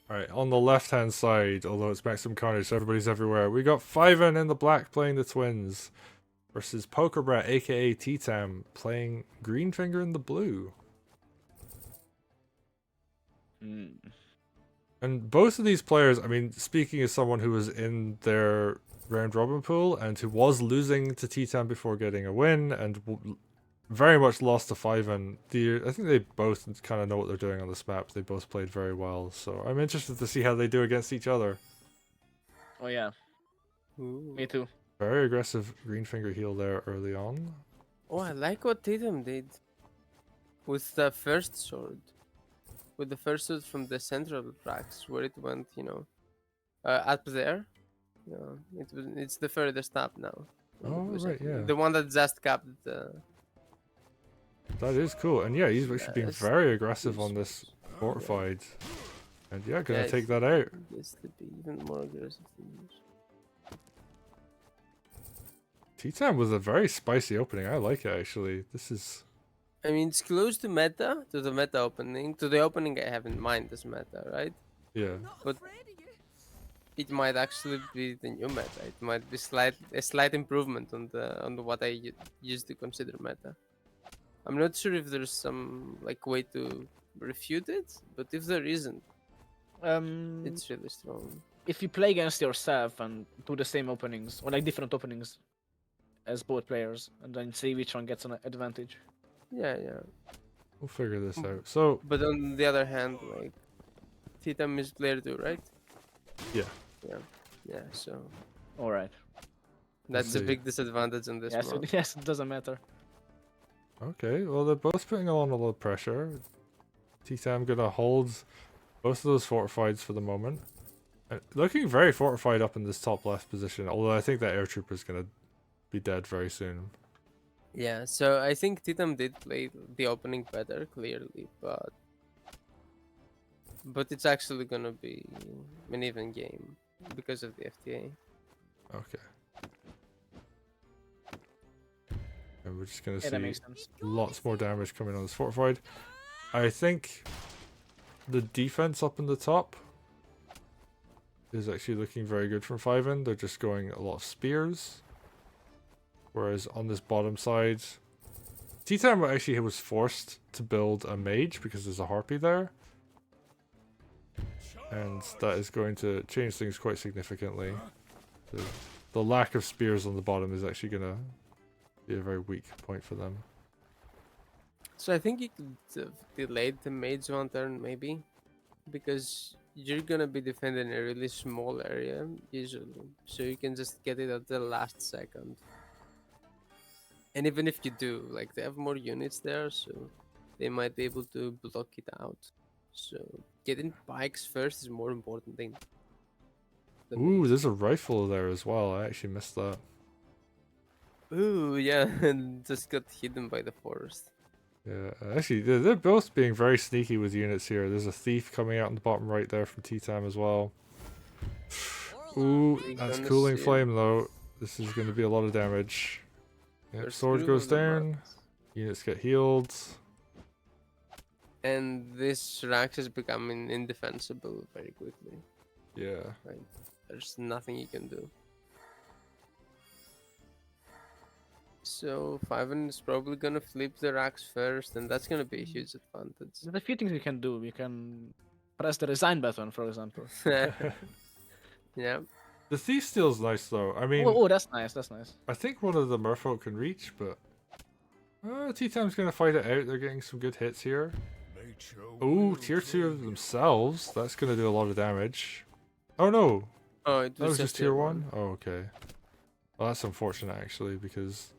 Alright, on the left-hand side, although it's Maximum Carnage, so everybody's everywhere, we got Fiven in the black playing the twins versus Pokerbrat, aka ttam, playing Greenfinger in the blue. And both of these players, I mean, speaking as someone who was in their round robin pool and who was losing to ttam before getting a win and very much lost to Fiven, I think they both kind of know what they're doing on this map. They both played very well, so I'm interested to see how they do against each other. Oh yeah. Ooh. Me too. Very aggressive Greenfinger heal there early on. Oh, I like what ttam did with the first sword. With the first sword from the central racks, where it went, you know, up there. Yeah, it's the furthest up now. Oh, right, yeah. The one that just capped the. That is cool, and yeah, he's actually being Yes. very aggressive on this fortified. And yeah, gonna take that out. This to be even more aggressive than this. ttam was a very spicy opening. I like it actually. This is. I mean, it's close to meta, to the meta opening, to the opening I have in mind as meta, right? Yeah. But it might actually be the new meta. It might be a slight improvement on the what I used to consider meta. I'm not sure if there's some like way to refute it, but if there isn't, it's really strong. If you play against yourself and do the same openings or like different openings as both players, and then see which one gets an advantage. Yeah, yeah. We'll figure this out. So. But on the other hand, like, ttam is player 2, right? Yeah. Yeah. So. All right. That's a big disadvantage on this one. Yes, it doesn't matter. Okay, well they're both putting on a lot of pressure. ttam gonna hold both of those fortifieds for the moment. Looking very fortified up in this top left position, although I think that air trooper is gonna be dead very soon. Yeah, so I think ttam did play the opening better, clearly, but it's actually gonna be an even game because of the FTA. Okay. And we're just gonna That see makes sense. lots more damage coming on this fortified. I think the defense up in the top is actually looking very good from Fiven. They're just going a lot of spears. Whereas on this bottom side, ttam actually was forced to build a mage because there's a harpy there. And that is going to change things quite significantly. The lack of spears on the bottom is actually going to be a very weak point for them. So I think you could have delayed the mage one turn, maybe, because you're gonna be defending a really small area usually, so you can just get it at the last second. And even if you do, like, they have more units there, so they might be able to block it out. So getting bikes first is more important than. Ooh, there's a rifle there as well. I actually missed that. Ooh, yeah, and just got hidden by the forest. Yeah, actually, they're both being very sneaky with units here. There's a thief coming out in the bottom right there from ttam as well. Ooh, that's cooling flame though. This is going to be a lot of damage. Yep, sword goes down. Units get healed. And this Rax is becoming indefensible very quickly. Yeah. Right. There's nothing you can do. So Fiven is probably gonna flip the Rax first, and that's gonna be a huge advantage. There's a few things we can do. We can press the resign button, for example. Yeah. The thief steal's nice though. I mean, oh, that's nice. That's nice. I think one of the merfolk can reach, but ttam's gonna fight it out. They're getting some good hits here. Oh, tier 2 of themselves. That's gonna do a lot of damage. Oh no. Oh, it That was just tier 1? Oh, okay. Well, that's unfortunate actually, because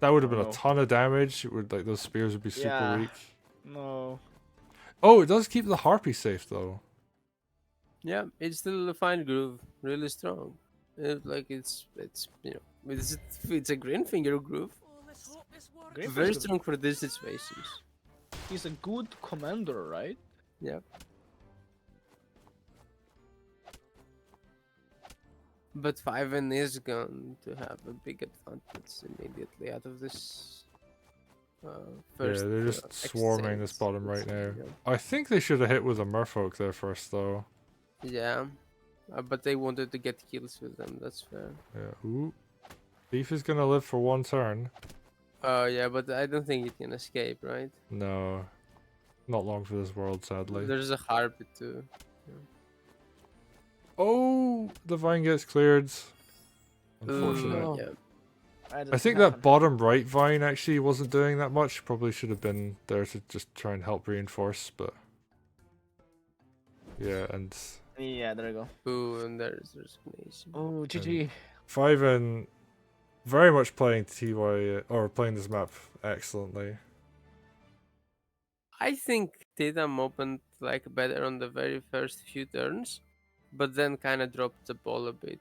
that would have been a ton of damage. It would, like, those spears would be super weak. No. Oh, it does keep the harpy safe though. Yeah, it's still a fine groove, really strong. It's you know, it's a Greenfinger groove. Very strong for these situations. He's a good commander, right? Yeah. But Fiven is going to have a big advantage immediately out of this. First, yeah, they're just swarming this bottom right now. Yeah. I think they should have hit with a merfolk there first though. Yeah, but they wanted to get kills with them. That's fair. Yeah. Ooh. Beef is gonna live for one turn. Oh yeah, but I don't think it can escape, right? No. Not long for this world, sadly. There's a harpy too. Oh! The vine gets cleared. Unfortunate. Oh. Yeah. I think that bottom right vine actually wasn't doing that much. Probably should have been there to just try and help reinforce, but... Yeah, and... Yeah, there you go. Ooh, and there's resignation. Oh, GG. Fiven very much playing TY, or playing this map excellently. I think ttam opened like better on the very first few turns, but then kind of dropped the ball a bit.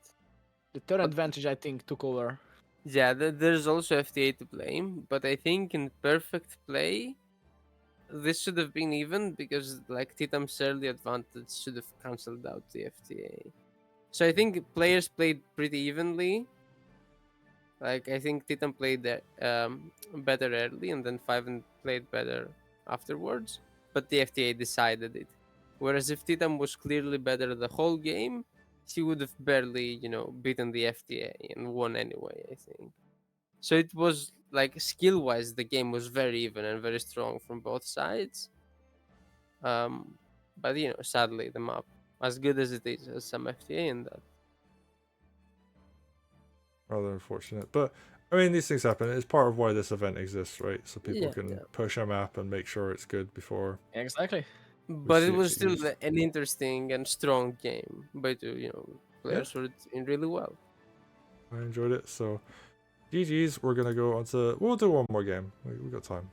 The turn But- advantage, I think, took over. Yeah, there's also FTA to blame, but I think in perfect play, this should have been even because like ttam's early advantage should have cancelled out the FTA. So I think players played pretty evenly. Like I think Titan played better early, and then Fiven played better afterwards. But the FTA decided it. Whereas if Titan was clearly better the whole game, he would have barely, beaten the FTA and won anyway. I think. So it was like skill-wise, the game was very even and very strong from both sides. But sadly, the map, as good as it is, has some FTA in that. Rather unfortunate. But, I mean, these things happen. It's part of why this event exists, right? So people Yeah, can yeah. push a map and make sure it's good before... Exactly. But see it it was still used. an interesting and strong game by two, players who were doing really well. I enjoyed it. So, GG's. We're going to go on to... We'll do one more game. We got time.